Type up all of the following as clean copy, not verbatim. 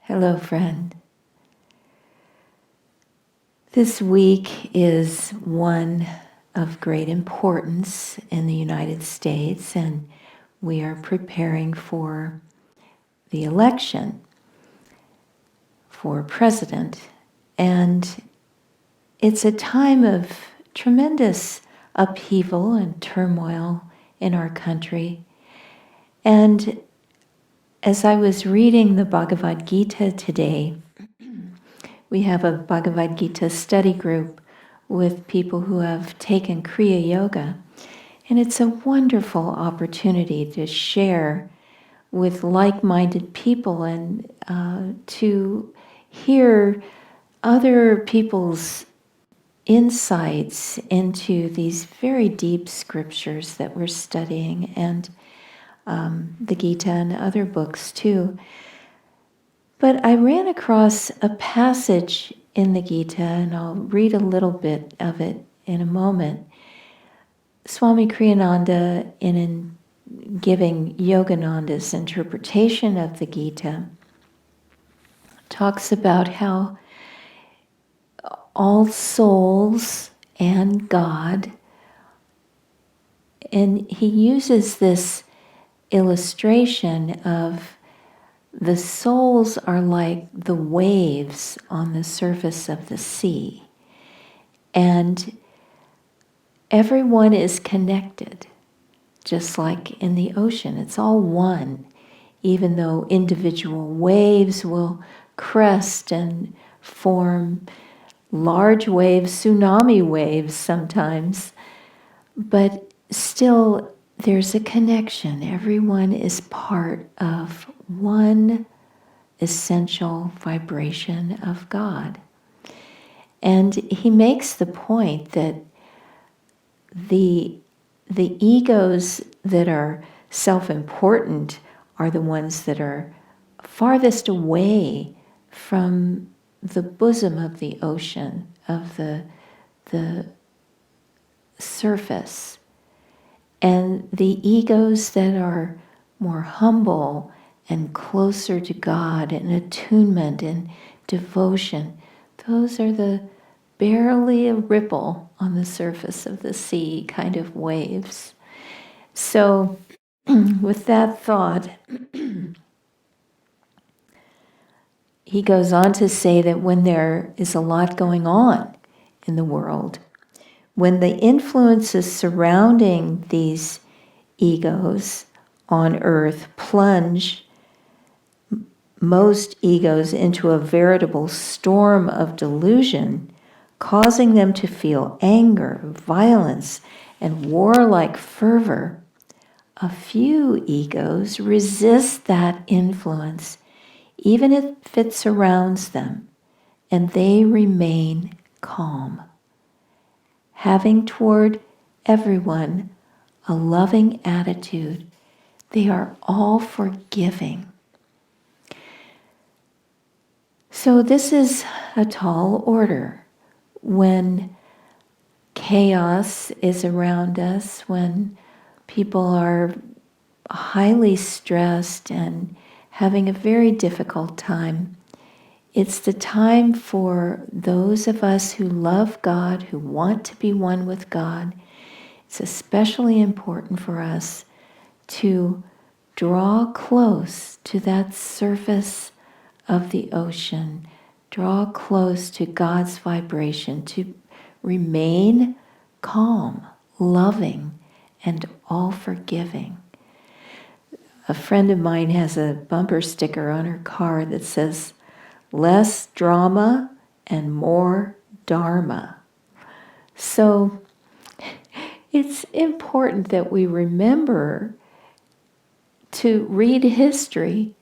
Hello, friend. This week is one of great importance in the United States, and we are preparing for the election for president. And it's a time of tremendous upheaval and turmoil in our country. And as I was reading the Bhagavad Gita today, we have a Bhagavad Gita study group with people who have taken Kriya Yoga. And it's a wonderful opportunity to share with like-minded people and to hear other people's insights into these very deep scriptures that we're studying, and the Gita and other books too. But I ran across a passage in the Gita, and I'll read a little bit of it in a moment. Swami Kriyananda, in giving Yogananda's interpretation of the Gita, talks about how all souls and God, and he uses this illustration of the souls are like the waves on the surface of the sea, and everyone is connected, just like in the ocean. It's all one, even though individual waves will crest and form large waves, tsunami waves sometimes, but still there's a connection. Everyone is part of one essential vibration of God. And he makes the point that the egos that are self-important are the ones that are farthest away from the bosom of the ocean, of the surface. And the egos that are more humble and closer to God and attunement and devotion, those are the barely a ripple on the surface of the sea kind of waves. So with that thought, he goes on to say that when there is a lot going on in the world, when the influences surrounding these egos on earth plunge most egos into a veritable storm of delusion, causing them to feel anger, violence, and warlike fervor, a few egos resist that influence, even if it surrounds them, and they remain calm, having toward everyone a loving attitude. They are all forgiving. So this is a tall order. When chaos is around us, when people are highly stressed and having a very difficult time, it's the time for those of us who love God, who want to be one with God. It's especially important for us to draw close to that surface of the ocean, draw close to God's vibration, to remain calm, loving, and all forgiving. A friend of mine has a bumper sticker on her car that says, "Less drama and more Dharma." So it's important that we remember to read history.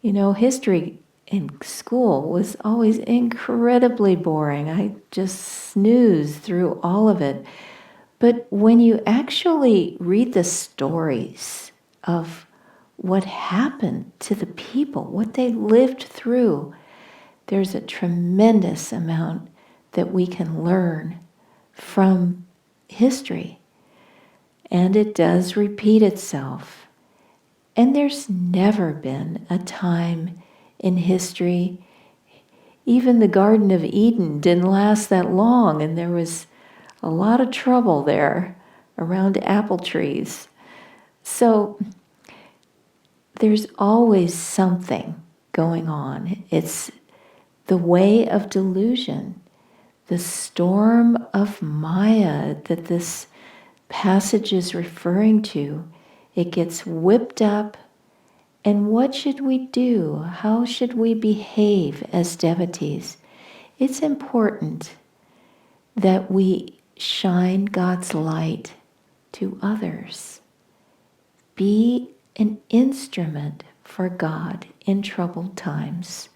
You know, history in school was always incredibly boring. I just snoozed through all of it. But when you actually read the stories of what happened to the people, what they lived through, there's a tremendous amount that we can learn from history. And it does repeat itself. And there's never been a time in history. Even the Garden of Eden didn't last that long, and there was a lot of trouble there around apple trees. So there's always something going on. It's the way of delusion, the storm of Maya that this passage is referring to. It gets whipped up. And what should we do? How should we behave as devotees? It's important that we shine God's light to others. Be an instrument for God in troubled times.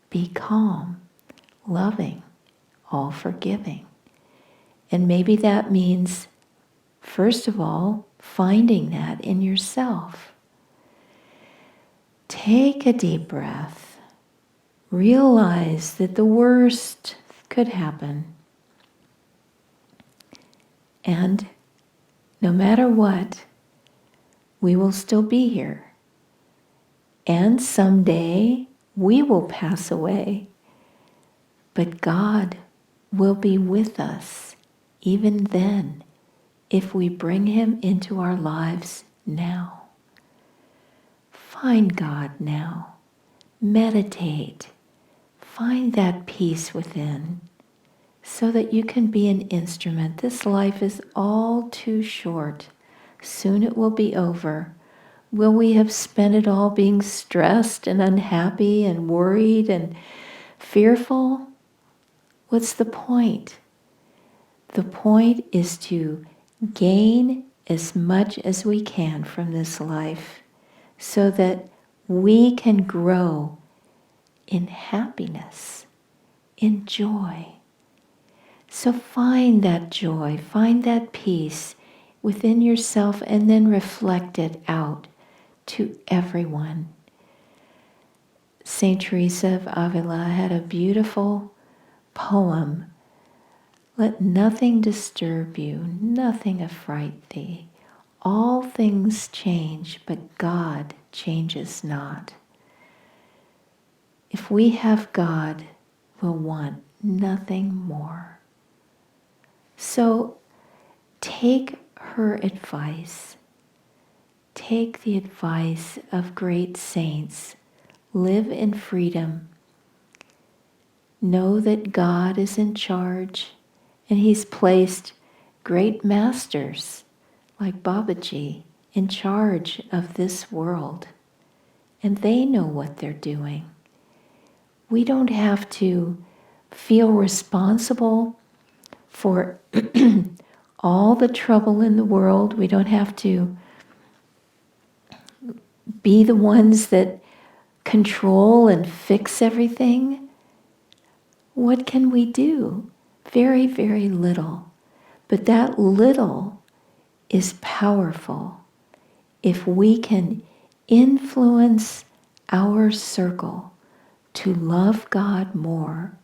Be calm, loving, all forgiving. And maybe that means, first of all, finding that in yourself. Take a deep breath. Realize that the worst could happen. And no matter what, we will still be here. And someday we will pass away. But God will be with us even then if we bring Him into our lives now. Find God now. Meditate. Find that peace within so that you can be an instrument. This life is all too short. Soon it will be over. Will we have spent it all being stressed and unhappy and worried and fearful? What's the point? The point is to gain as much as we can from this life so that we can grow in happiness, in joy. So find that joy, find that peace within yourself and then reflect it out to everyone. Saint Teresa of Avila had a beautiful poem. Let nothing disturb you, nothing affright thee. All things change, but God changes not. If we have God, we'll want nothing more. So take her advice. Take the advice of great saints. Live in freedom. Know that God is in charge, and He's placed great masters like Babaji in charge of this world. And they know what they're doing. We don't have to feel responsible for all the trouble in the world. We don't have to be the ones that control and fix everything. What can we do? Very, very little. But that little is powerful if we can influence our circle to love God more,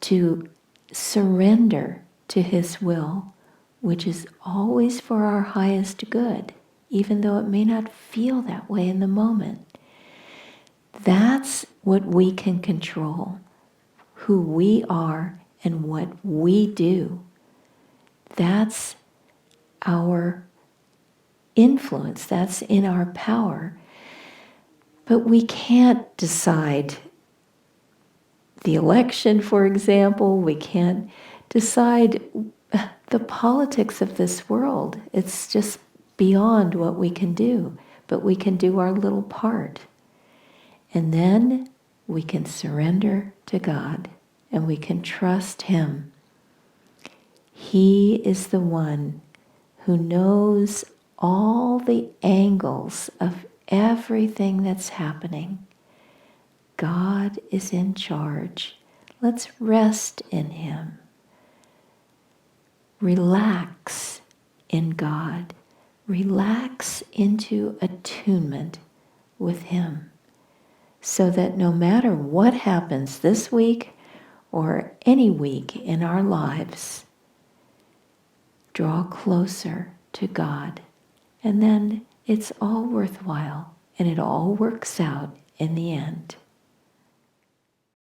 to surrender to His will, which is always for our highest good, even though it may not feel that way in the moment. That's what we can control, who we are and what we do. That's our influence, that's in our power. But we can't decide the election, for example. We can't decide the politics of this world. It's just beyond what we can do. But we can do our little part. And then we can surrender to God and we can trust Him. He is the one who knows all the angles of everything that's happening. God is in charge. Let's rest in Him. Relax in God. Relax into attunement with Him, so that no matter what happens this week or any week in our lives, draw closer to God, and then it's all worthwhile and it all works out in the end.